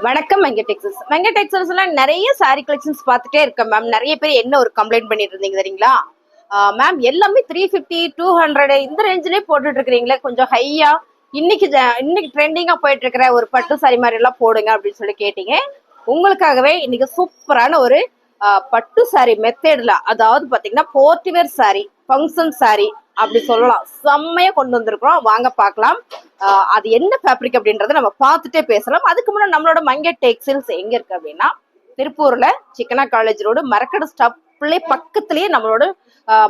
வணக்கம் வெங்கடெக்ஸல்ஸ்ல நிறைய sorry collections பார்த்துட்டே இருக்கேன் மேம். நிறைய பேர் என்ன ஒரு கம்ப்ளைண்ட் பண்ணிட்டு இருந்தீங்க தெரியுங்களா மேம்? எல்லாமே 350 200 இந்த ரேஞ்சிலே போட்டுட்டு இருக்கிறீங்களே, கொஞ்சம் ஹையா இன்னைக்கு ட்ரெண்டிங்கா போயிட்டு இருக்கிற ஒரு பட்டு சாரி மாதிரி எல்லாம் போடுங்க அப்படின்னு சொல்லி கேட்டீங்க. உங்களுக்காகவே இன்னைக்கு சூப்பரான ஒரு பட்டு சாரி மெத்தேட்ல, அதாவது பாத்தீங்கன்னா போர்ட்டிவேர் சாரி, ஃபங்க்ஷன் சாரி அப்படி சொல்லலாம், செம்மையா கொண்டு வந்திருக்கிறோம். வாங்க பார்க்கலாம் அது என்ன ஃபேப்ரிக் அப்படின்றத நம்ம பார்த்துட்டே பேசலாம். அதுக்கு முன்னாடி நம்மளோட மங்கை டெக்ஸ்டைல்ஸ் எங்க இருக்கு அப்படின்னா, திருப்பூர்ல சிக்கனா காலேஜ் ரோடு மரக்கடை ஸ்டாப்ல பக்கத்துலயே நம்மளோட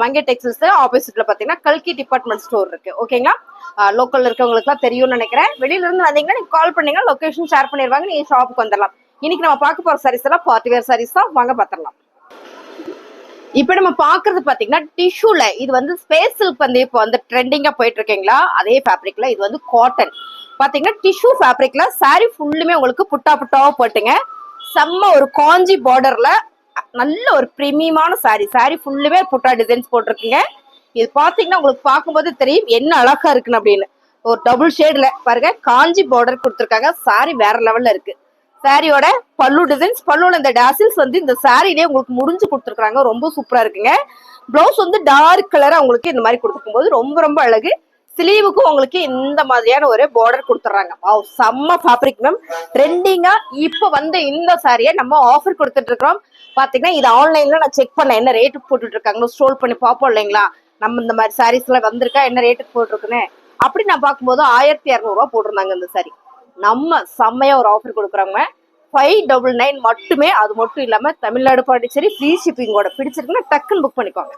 மங்கை டெக்ஸ்டைல்ஸ் ஆப்போசிட்ல பாத்தீங்கன்னா கல்கி டிபார்ட்மெண்ட் ஸ்டோர் இருக்கு. ஓகேங்களா? லோக்கல்ல இருக்கவங்களுக்கு எல்லாம் தெரியும்னு நினைக்கிறேன். வெளியில இருந்து வந்தீங்கன்னா நீங்க கால் பண்ணீங்கன்னா லொகேஷன் ஷேர் பண்ணிடுவாங்க, நீங்க ஷாப்புக்கு வந்துடலாம். இன்னைக்கு நம்ம பார்க்க போற சாரீஸ் எல்லாம் பார்ட்டிவேர் சாரீஸ் தான். வாங்க பாத்திரலாம். இப்ப நம்ம பாக்குறது பாத்தீங்கன்னா டிஷ்யூல, இது வந்து ஸ்பேஸ் சில்க் வந்து இப்போ வந்து ட்ரெண்டிங்கா போயிட்டு இருக்கீங்களா, அதே ஃபேப்ரிக்ல இது வந்து காட்டன் பாத்தீங்கன்னா டிஷ்யூ ஃபேப்ரிக்ல சாரி ஃபுல்லுமே உங்களுக்கு புட்டா புட்டாவா போட்டுங்க. செம்ம ஒரு காஞ்சி பார்டர்ல நல்ல ஒரு பிரீமியமான சாரி ஃபுல்லுமே புட்டா டிசைன்ஸ் போட்டிருக்கீங்க. இது பாத்தீங்கன்னா உங்களுக்கு பார்க்கும்போது தெரியும் என்ன அழகா இருக்குன்னு அப்படின்னு. ஒரு டபுள் ஷேட்ல பாருங்க காஞ்சி பார்டர் கொடுத்துருக்காங்க. சாரி வேற லெவல்ல இருக்கு. சாரியோட பல்லு டிசைன்ஸ், பல்லுல இந்த டாசில்ஸ் வந்து இந்த சாரிலேயே உங்களுக்கு முடிஞ்சு கொடுத்துருக்காங்க. ரொம்ப சூப்பரா இருக்குங்க. பிளவுஸ் வந்து டார்க் கலரா உங்களுக்கு இந்த மாதிரி கொடுத்துருக்கும் போது ரொம்ப ரொம்ப அழகு. ஸ்லீவுக்கும் உங்களுக்கு இந்த மாதிரியான ஒரு பார்டர் கொடுத்துட்றாங்க. செம்ம ஃபேப்ரிக் மேம். ட்ரெண்டிங்கா இப்ப வந்து இந்த சாரியை நம்ம ஆஃபர் கொடுத்துட்டு இருக்கிறோம். பாத்தீங்கன்னா இது ஆன்லைன்ல நான் செக் பண்ணேன், என்ன ரேட்டுக்கு போட்டுட்டு இருக்காங்க ஸ்ட்ரோல் பண்ணி பார்ப்போம் இல்லைங்களா, நம்ம இந்த மாதிரி சாரீஸ் எல்லாம் வந்திருக்கா என்ன ரேட்டுக்கு போட்டிருக்குன்னு. அப்படி நான் பார்க்கும்போது 1200 போட்டிருந்தாங்க இந்த சாரி. நம்ம செம்மையா ஒரு ஆஃபர் கொடுக்குறாங்க. 599 மட்டுமே. அது மட்டும் இல்லாம தமிழ்நாடு பாண்டிச்சேரி ஃப்ரீ ஷிப்பிங்கோட. பிடிச்சிருக்குன்னா டக்குன்னு புக் பண்ணிக்கோங்க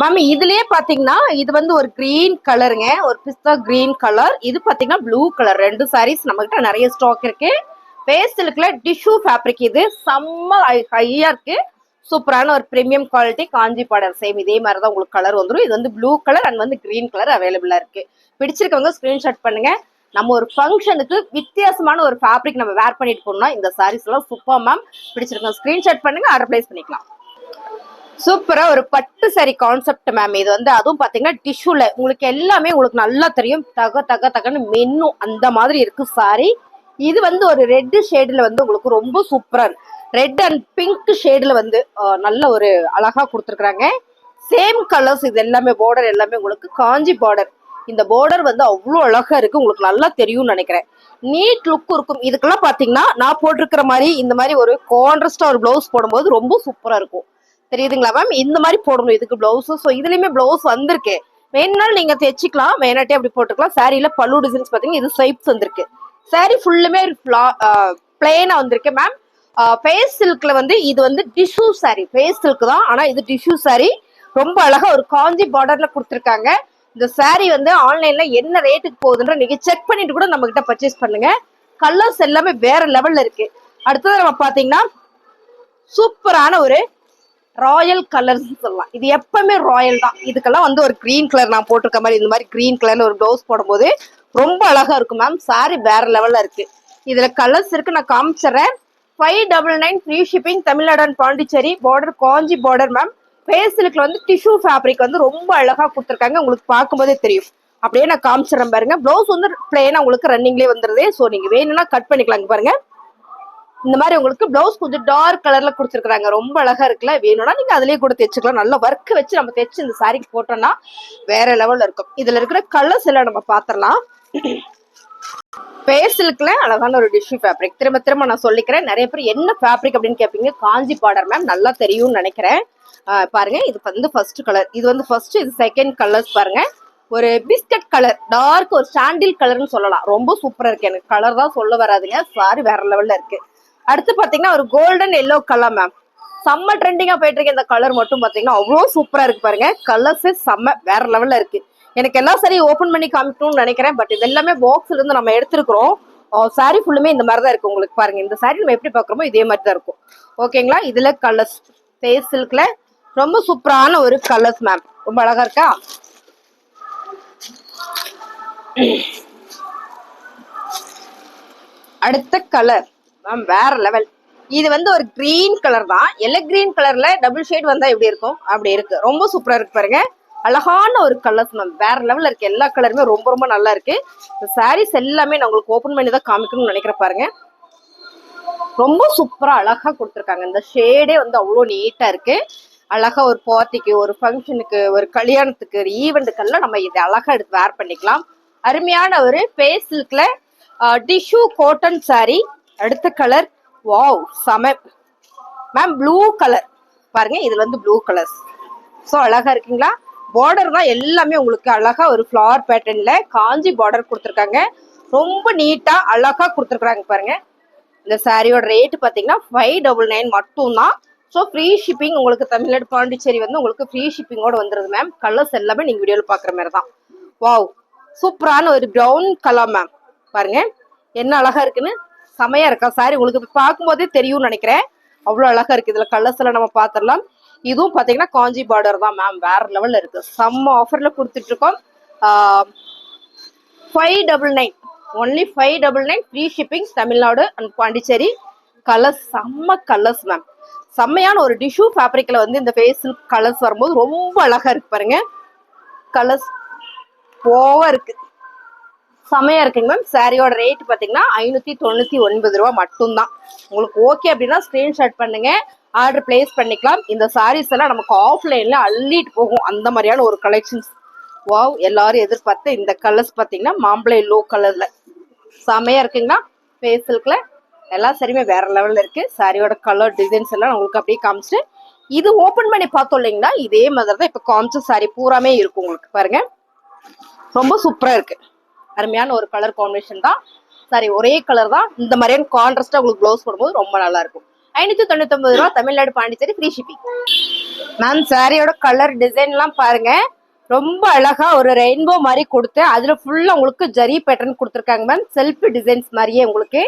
மேம். இதுலயே பாத்தீங்கன்னா இது வந்து ஒரு கிரீன் கலருங்க, ஒரு பிஸ்தா கிரீன் கலர். இது பாத்தீங்கன்னா ப்ளூ கலர். ரெண்டு சாரீஸ் நம்ம கிட்ட நிறைய ஸ்டாக் இருக்கு. பேஸ்டலுக்குல டிஷ்யூ ஃபேப்ரிக், இது செம்ம ஹையா இருக்கு. சூப்பரான ஒரு பிரீமியம் குவாலிட்டி காஞ்சி பார்டர். சேம் இதே மாதிரி தான் உங்களுக்கு கலர் வந்துடும். இது வந்து ப்ளூ கலர் அண்ட் வந்து கிரீன் கலர் அவைலபிளா இருக்கு. பிடிச்சிருக்கவங்க ஸ்கிரீன்ஷாட் பண்ணுங்க. நம்ம ஒரு ஃபங்க்ஷனுக்கு வித்தியாசமான ஒரு ஃபேப்ரிக் நம்ம வேர் பண்ணிட்டு போனோம்னா இந்த சாரீஸ் எல்லாம் சூப்பர் மேம். பிடிச்சிருக்கோம் ஸ்கிரீன்ஷாட் பண்ணுங்க, ஆர்டர் பிளேஸ் பண்ணிக்கலாம். சூப்பரா ஒரு பட்டு சாரி கான்செப்ட் மேம். இது வந்து அதுவும் பாத்தீங்கன்னா டிஷ்யூல உங்களுக்கு எல்லாமே உங்களுக்கு நல்லா தெரியும், தகன்னு மென்னும் அந்த மாதிரி இருக்கு சாரி. இது வந்து ஒரு ரெட் ஷேட்ல வந்து உங்களுக்கு ரொம்ப சூப்பரா இருக்கு. ரெட் அண்ட் பிங்க் ஷேட்ல வந்து நல்ல ஒரு அழகா கொடுத்துருக்காங்க. Same colours. இது எல்லாமே பார்டர் எல்லாமே உங்களுக்கு காஞ்சி பார்டர். இந்த பார்டர் வந்து அவ்வளோ அழகா இருக்கு, உங்களுக்கு நல்லா தெரியும்னு நினைக்கிறேன். நீட் லுக் இருக்கும். இதுக்கெல்லாம் பாத்தீங்கன்னா நான் போட்டிருக்கிற மாதிரி இந்த மாதிரி ஒரு கான்ட்ராஸ்டா ஒரு பிளவுஸ் போடும்போது ரொம்ப சூப்பரா இருக்கும். தெரியுதுங்களா மேம்? இந்த மாதிரி போடணும் இதுக்கு பிளவுஸ். ஸோ இதுலயுமே பிளவுஸ் வந்திருக்கு. வேணுனாலும் நீங்க தைச்சிக்கலாம், வேணாட்டே அப்படி போட்டுக்கலாம். சாரியில பல்லு டிசைன்ஸ் பாத்தீங்கன்னா இது ஸ்வைப்ஸ் வந்திருக்கு. சாரி ஃபுல்லுமே பிளெயினா வந்திருக்கு மேம். ஃபேஸ் சில்க்ல வந்து இது வந்து டிஷ்யூ சாரி, ஃபேஸ் சில்க் தான், ஆனா இது டிஷ்யூ சாரி. ரொம்ப அழகா ஒரு காஞ்சி பார்டர்ல கொடுத்துருக்காங்க. இந்த சாரி வந்து ஆன்லைன்ல என்ன ரேட்டுக்கு போகுதுன்ற நீங்க செக் பண்ணிட்டு கூட நம்ம கிட்ட பர்ச்சேஸ் பண்ணுங்க. கலர்ஸ் எல்லாமே வேற லெவல்ல இருக்கு. அடுத்தது நம்ம பாத்தீங்கன்னா சூப்பரான ஒரு ராயல் கலர்ஸ் சொல்லலாம். இது எப்பவுமே ராயல் தான். இதுக்கெல்லாம் வந்து ஒரு கிரீன் கலர் நான் போட்டிருக்க மாதிரி இந்த மாதிரி கிரீன் கலர்ல ஒரு பிளவுஸ் போடும்போது ரொம்ப அழகா இருக்கும் மேம். சாரி வேற லெவல்ல இருக்கு. இதுல கலர்ஸ் இருக்கு, நான் காமிச்சிடறேன். 599 free shipping, Tamil Nadu and Pondicherry. Border Kanchi border ma'am. ஃபேஸ்லுக்கு வந்து டிஷ்யூ ஃபேப்ரிக் வந்து ரொம்ப அழகா கொடுத்துருக்காங்க. உங்களுக்கு பார்க்கும்போதே தெரியும். அப்படியே நான் காமிச்சிடறேன் பாருங்க. பிளவுஸ் வந்து பிளெயினா உங்களுக்கு ரன்னிங்லேயே வந்துருது. ஸோ நீங்க வேணும்னா கட் பண்ணிக்கலாங்க பாருங்க. இந்த மாதிரி உங்களுக்கு பிளவுஸ் கொஞ்சம் டார்க் கலர்ல கொடுத்துருக்காங்க. ரொம்ப அழகா இருக்குல்ல. வேணும்னா நீங்க அதுலயே கூட தைச்சுக்கலாம். நல்ல ஒர்க் வச்சு நம்ம தைச்சு இந்த சாரிக்கு போட்டோம்னா வேற லெவல்ல இருக்கும். இதுல இருக்கிற கலர்ஸ் எல்லாம் நம்ம பாத்திரலாம். பேஸ்லுக்குல அழகான ஒரு டிஷ்யூ ஃபேப்ரிக். திரும்ப திரும்ப நான் சொல்லிக்கிறேன், நிறைய பேர் என்ன ஃபேப்ரிக் அப்படின்னு கேட்பீங்க. காஞ்சி பார்டர் மேம், நல்லா தெரியும்னு நினைக்கிறேன். பாருங்க, இது வந்து ஃபர்ஸ்ட் கலர், இது வந்து ஃபர்ஸ்ட், இது செகண்ட் கலர்ஸ் பாருங்க. ஒரு பிஸ்கட் கலர், டார்க் ஒரு சாண்டில் கலர்னு சொல்லலாம். ரொம்ப சூப்பரா இருக்கு. எனக்கு கலர் தான் சொல்ல வராதுங்க, சாரி வேற லெவல்ல இருக்கு. அடுத்து பாத்தீங்கன்னா ஒரு கோல்டன் எல்லோ கலர் மேம். செம்ம ட்ரெண்டிங்கா போயிட்டு இருக்கு. இந்த கலர் மட்டும் பாத்தீங்கன்னா அவ்வளோ சூப்பரா இருக்கு பாருங்க. கலர்ஸ் செம்ம வேற லெவல்ல இருக்கு. எனக்கு எல்லாம் சரி ஓபன் பண்ணி காமிக்கணும்னு நினைக்கிறேன். பட் இது எல்லாமே பாக்ஸ்ல இருந்து நம்ம எடுத்துருக்கிறோம். சாரி ஃபுல்லுமே இந்த மாதிரி தான் இருக்கு. உங்களுக்கு பாருங்க, இந்த சாரி நம்ம எப்படி பாக்குறோமோ இதே மாதிரி தான் இருக்கும். ஓகேங்களா? இதுல கலர்ஸ் ஃபேஸ் சில்க்ல ரொம்ப சூப்பரான ஒரு கலர்ஸ் மேம். ரொம்ப அழகா இருக்கா? அடுத்த கலர் மேம் வேற லெவல். இது வந்து ஒரு கிரீன் கலர் தான். எல்லோ கிரீன் கலர்ல டபுள் ஷேட் வந்தா எப்படி இருக்கும் அப்படி இருக்கு. ரொம்ப சூப்பரா இருக்கு பாருங்க. அழகான ஒரு கலர்ஸ் மேம். வேற லெவல்ல இருக்கு. எல்லா கலருமே ரொம்ப ரொம்ப நல்லா இருக்கு. இந்த சாரீஸ் எல்லாமே நான் உங்களுக்கு ஓபன் பண்ணி தான் காமிக்கணும்னு நினைக்கிறேன் பாருங்க. ரொம்ப சூப்பரா அழகா கொடுத்துருக்காங்க. இந்த ஷேடே வந்து அவ்வளோ நீட்டா இருக்கு. அழகா ஒரு பார்ட்டிக்கு, ஒரு ஃபங்க்ஷனுக்கு, ஒரு கல்யாணத்துக்கு, ஒரு ஈவெண்ட்டுக்கெல்லாம் நம்ம இதை அழகா எடுத்து வேர் பண்ணிக்கலாம். அருமையான ஒரு ஃபேஸ் சில்க்ல டிஷ்யூ காட்டன் சாரி. அடுத்த கலர் வாவ் செம மேம், ப்ளூ கலர் பாருங்க. இதுல வந்து ப்ளூ கலர்ஸ் ஸோ அழகா இருக்குங்களா. பார்டர் தான் எல்லாமே உங்களுக்கு அழகா ஒரு ஃபிளவர் பேட்டர்ன்ல காஞ்சி பார்டர் கொடுத்துருக்காங்க. ரொம்ப நீட்டா அழகா கொடுத்துருக்காங்க பாருங்க. இந்த சாரியோட ரேட் பாத்தீங்கன்னா 599 மட்டும் தான். ஸோ ஃப்ரீ ஷிப்பிங் உங்களுக்கு. தமிழ்நாடு பாண்டிச்சேரி வந்து உங்களுக்கு ஃப்ரீ ஷிப்பிங்கோட வந்துருது மேம். கலர்ஸ் எல்லாமே நீங்க வீடியோல பாக்குற மாதிரி தான். வாவ் சூப்பரான ஒரு ப்ரௌன் கலர் மேம். பாருங்க என்ன அழகா இருக்குன்னு. செமையா இருக்கா சாரி. உங்களுக்கு பார்க்கும்போதே தெரியும்னு நினைக்கிறேன். அவ்வளவு அழகா இருக்கு. இதுல கலர்ஸ் எல்லாம் நம்ம பாத்திரலாம். இதுவும் பாத்தீங்கன்னா காஞ்சி பார்டர் தான் மேம். வேற லெவல்ல இருக்கு. செம்ம ஆஃபர்ல கொடுத்துட்டு இருக்கோம். 599 only 599 free shipping Tamil Nadu and Pondicherry. Colours செம்ம கலர்ஸ் மேம். செம்மையான ஒரு டிஷ்யூ ஃபேப்ரிக்ல வந்து இந்த ஃபேஸ் கலர்ஸ் வரும்போது ரொம்ப அழகா இருக்கு பாருங்க. கலர்ஸ் ஓவா இருக்கு. செமையா இருக்குங்க மேம். சாரியோட ரேட் பாத்தீங்கன்னா 599 ரூபா மட்டும்தான். உங்களுக்கு ஓகே அப்படின்னா ஸ்கிரீன்ஷாட் பண்ணுங்க, ஆர்டர் பிளேஸ் பண்ணிக்கலாம். இந்த சாரீஸ் எல்லாம் நமக்கு ஆஃப்லைன்ல அள்ளிட்டு போகும். அந்த மாதிரியான ஒரு கலெக்ஷன்ஸ். வாவ் எல்லாரும் எதிர்பார்த்த இந்த கலர்ஸ் பாத்தீங்கன்னா மாம்பழ லோ கலர்ல செமையா இருக்குங்களா. ஃபேஸ் சில்க்ல எல்லா சாரியுமே வேற லெவல்ல இருக்கு. சாரியோட கலர் டிசைன்ஸ் எல்லாம் உங்களுக்கு அப்படியே காமிச்சிட்டு இது ஓபன் பண்ணி பார்த்தோம் இல்லைங்களா. இதே மாதிரி தான் இப்ப காமிச்ச சாரி பூராமே இருக்கும் உங்களுக்கு பாருங்க. ரொம்ப சூப்பரா இருக்கு. அருமையான ஒரு கலர் காம்பினேஷன் தான். சாரி ஒரே கலர் தான். இந்த மாதிரியான கான்ட்ராஸ்டா உங்களுக்கு ப்ளவுஸ் போடும்போது ரொம்ப நல்லா இருக்கும். 599 ரூபா Tamil Nadu Pondicherry free shipping ma'am. சாரியோட கலர் டிசைன் எல்லாம் பாருங்க. ரொம்ப அழகா ஒரு ரெயின்போ மாதிரி கொடுத்து அதுல ஃபுல்லா உங்களுக்கு ஜரி பேட்டர்ன் கொடுத்துருக்காங்க மேம். செல்ஃப் டிசைன்ஸ் மாதிரியே உங்களுக்கு.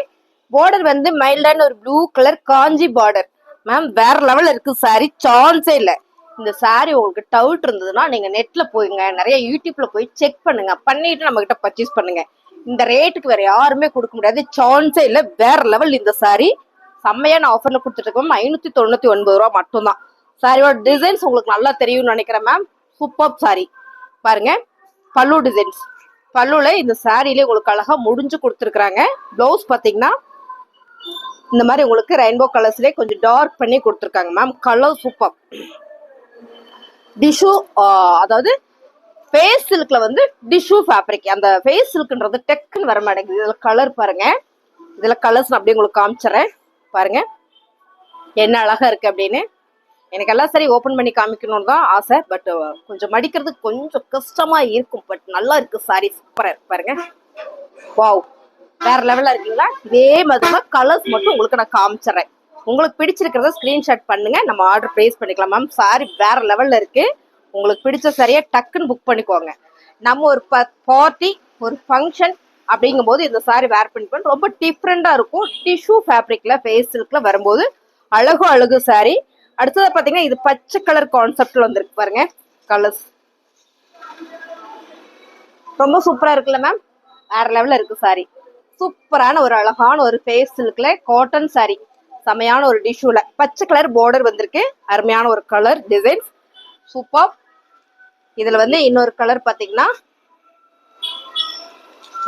பார்டர் வந்து மைல்டான ஒரு ப்ளூ கலர் காஞ்சி பார்டர் மேம். வேற லெவல் இருக்கு சாரி. சான்ஸே இல்லை. இந்த சாரி உங்களுக்கு டவுட் இருந்ததுன்னா நீங்க நெட்ல போய்ங்க, நிறைய யூடியூப்ல போய் செக் பண்ணுங்க. பண்ணிட்டு நம்ம கிட்ட பர்ச்சேஸ் பண்ணுங்க. இந்த ரேட்டுக்கு வேற யாருமே கொடுக்க முடியாது. சான்ஸே இல்லை. வேற லெவல் இந்த சாரி. செம்மையான ஆஃபர்ல கொடுத்துட்டு இருக்கோம். 599 ரூபா மட்டும்தான். சாரியோட டிசைன்ஸ் உங்களுக்கு நல்லா தெரியும்னு நினைக்கிறேன் மேம். சூப்பர் சாரி பாருங்க. பல்லு டிசைன்ஸ். பல்லுல இந்த சாரியிலே உங்களுக்கு அழகா முடிஞ்சு கொடுத்துருக்காங்க. பிளவுஸ் பாத்தீங்கன்னா இந்த மாதிரி உங்களுக்கு ரெயின்போ கலர்ஸ்லேயே கொஞ்சம் டார்க் பண்ணி கொடுத்துருக்காங்க மேம். Colour super. டிஷ்யூ அதாவது ஃபேஸ் சில்க்ல வந்து டிஷ்யூ ஃபேப்ரிக். அந்த ஃபேஸ் சில்க்ன்றது டெக்குன்னு வர மாட்டேங்குது. இதுல கலர் பாருங்க. இதுல கலர்ஸ் நான் அப்படியே உங்களுக்கு காமிச்சிடறேன் பாருங்க என்ன அழகா இருக்கு அப்படின்னு. எனக்கு எல்லாம் சரி ஓப்பன் பண்ணி காமிக்கணும்னு தான் ஆசை. பட் கொஞ்சம் மடிக்கிறதுக்கு கொஞ்சம் கஷ்டமா இருக்கும். பட் நல்லா இருக்கு சாரி. சூப்பரா இருக்கு பாருங்க. வாவ் வேற லெவல்ல இருக்கீங்களா. இதே மாதிரி தான் கலர்ஸ் மட்டும் உங்களுக்கு நான் காமிச்சிடறேன். உங்களுக்கு பிடிச்சிருக்கிறத ஸ்கிரீன்ஷாட் பண்ணுங்க, நம்ம ஆர்டர் பிளேஸ் பண்ணிக்கலாம் மேம். சாரி வேற லெவல்ல இருக்கு. உங்களுக்கு பிடிச்ச சாரியா டக்குன்னு புக் பண்ணிக்கோங்க. நம்ம ஒரு பார்ட்டி ஒரு ஃபங்க்ஷன் அப்படிங்கும் போது இந்த சாரி வேர் பண்ணிப்போம். ரொம்ப டிஃப்ரெண்டா இருக்கும். டிஷ்யூ ஃபேப்ரிக்ல ஃபேஸ் சில்க்ல வரும்போது அழகு அழகு சாரி. அடுத்தது பாத்தீங்கன்னா இது பச்சை கலர் கான்செப்ட்ல வந்திருக்கு பாருங்க. கலர்ஸ் ரொம்ப சூப்பரா இருக்குல்ல மேம். வேற லெவல்ல இருக்கு சாரி. சூப்பரான ஒரு அழகான ஒரு ஃபேஸ் சில்க்ல காட்டன் சாரி. செமையான ஒரு டிஷ்யூல பச்சை கலர் பார்டர் வந்திருக்கு. அருமையான ஒரு கலர் டிசைன்ஸ் சூப்பர். இதுல வந்து இன்னொரு கலர் பாத்தீங்கன்னா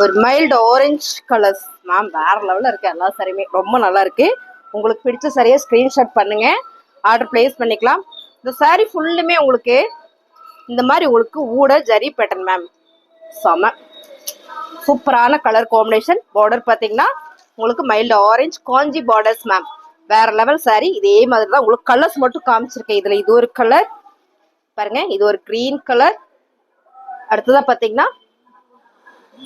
ஒரு மைல்டு ஆரஞ்சு கலர்ஸ் மேம். வேற லெவல்ல இருக்கு. எல்லா சாரியுமே ரொம்ப நல்லா இருக்கு. உங்களுக்கு பிடிச்ச சாரியா ஸ்கிரீன்ஷாட் பண்ணுங்க, ஆர்டர் பிளேஸ் பண்ணிக்கலாம். இந்த சாரி ஃபுல்லுமே உங்களுக்கு இந்த மாதிரி உங்களுக்கு ஊட ஜரி பேட்டர்ன் மேம். செம சூப்பரான கலர் காம்பினேஷன். பார்டர் பாத்தீங்கன்னா உங்களுக்கு மைல்டு ஆரஞ்சு காஞ்சி பார்டர்ஸ் மேம். வேற லெவல் சாரி. இதே மாதிரி தான் உங்களுக்கு கலர்ஸ் மட்டும் காமிச்சிருக்கேன். இதுல இது ஒரு கலர் பாருங்க. இது ஒரு கிரீன் கலர். அடுத்ததா பாத்தீங்கன்னா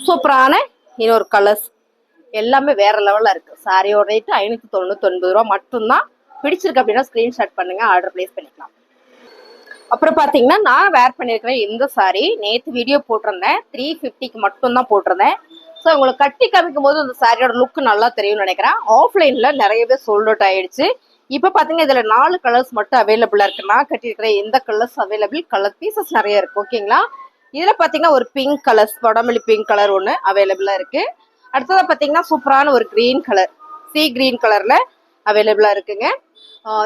சூப்பரான இன்னொரு கலர்ஸ். எல்லாமே வேற லெவல்ல இருக்கு. சாரியோட ரேட் 599 ரூபா மட்டும்தான். பிடிச்சிருக்கு அப்படின்னா ஸ்கிரீன்ஷாட் பண்ணுங்க, ஆர்டர் பிளேஸ் பண்ணிக்கலாம். அப்புறம் பாத்தீங்கன்னா நான் வேர் பண்ணிருக்கிறேன் இந்த சாரி. நேற்று வீடியோ போட்டிருந்தேன். 350க்கு மட்டும் தான் போட்டிருந்தேன். ஸோ உங்களுக்கு கட்டி காமிக்கும் போது அந்த சாரியோட லுக் நல்லா தெரியும்னு நினைக்கிறேன். ஆஃப்லைன்ல நிறையவே சோல்ட் அவுட் ஆயிடுச்சு. இப்போ பாத்தீங்கன்னா இதுல 4 கலர்ஸ் மட்டும் அவைலபிளா இருக்கு. நான் கட்டியிருக்கிறேன் எந்த கலர்ஸ் அவைலபிள். கலர் பீசஸ் நிறைய இருக்கு. ஓகேங்களா. இதுல பாத்தீங்கன்னா ஒரு பிங்க் கலர்ஸ், வடமல்லி பிங்க் கலர் ஒன்று அவைலபிளா இருக்கு. அடுத்ததா பாத்தீங்கன்னா சூப்பரான ஒரு கிரீன் கலர், சி கிரீன் கலர்ல அவைலபிளா இருக்குங்க.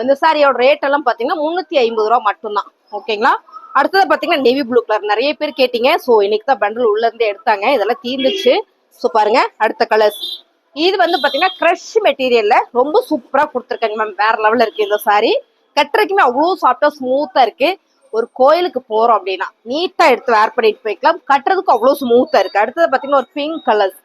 இந்த சாரியோட ரேட் எல்லாம் பாத்தீங்கன்னா 350 ரூபா மட்டும்தான். ஓகேங்களா. அடுத்தது பாத்தீங்கன்னா நேவி ப்ளூ கலர் நிறைய பேர் கேட்டீங்க. ஸோ இன்னைக்கு தான் பண்டில் உள்ள இருந்து எடுத்தாங்க. இதெல்லாம் தீர்ந்துச்சு. ஸோ பாருங்க அடுத்த கலர்ஸ். இது வந்து பாத்தீங்கன்னா கிரஷ் மெட்டீரியல்ல ரொம்ப சூப்பரா கொடுத்துருக்காங்க மேம். வேற லெவல்ல இருக்கு இந்த சாரி. கட்டுறதுக்குமே அவ்வளவு சாஃப்டா ஸ்மூத்தா இருக்கு. ஒரு கோயிலுக்கு போறோம் அப்படின்னா நீட்டா எடுத்து வேர் பண்ணிட்டு போய்க்கலாம். கட்டுறதுக்கு அவ்வளவு ஸ்மூத்தா இருக்கு. அடுத்தது பாத்தீங்கன்னா ஒரு பிங்க் கலர்ஸ்.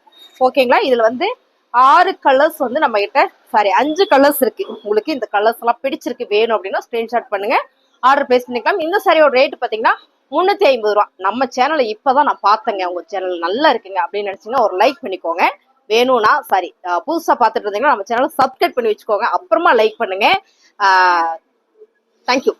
ஓகேங்களா, இதுல வந்து 6 கலர்ஸ் வந்து நம்ம கிட்ட, சாரி 5 கலர்ஸ் இருக்கு. உங்களுக்கு இந்த கலர்ஸ் எல்லாம் பிடிச்சிருக்கு, வேணும் அப்படின்னா ஸ்கிரீன்ஷாட் பண்ணுங்க, ஆர்டர் பிளேஸ் பண்ணிக்கலாம். இந்த சாரியோட ரேட் பாத்தீங்கன்னா 350 ரூபா. நம்ம சேனலை இப்பதான் நான் பார்த்தேங்க, உங்க சேனல் நல்லா இருக்குங்க அப்படின்னு நினைச்சீங்கன்னா ஒரு லைக் பண்ணிக்கோங்க. வேணும்னா சாரி, புதுசா பார்த்துட்டு இருந்தீங்கன்னா நம்ம சேனலை சப்ஸ்கிரைப் பண்ணி வச்சுக்கோங்க, அப்புறமா லைக் பண்ணுங்க. தேங்க்யூ.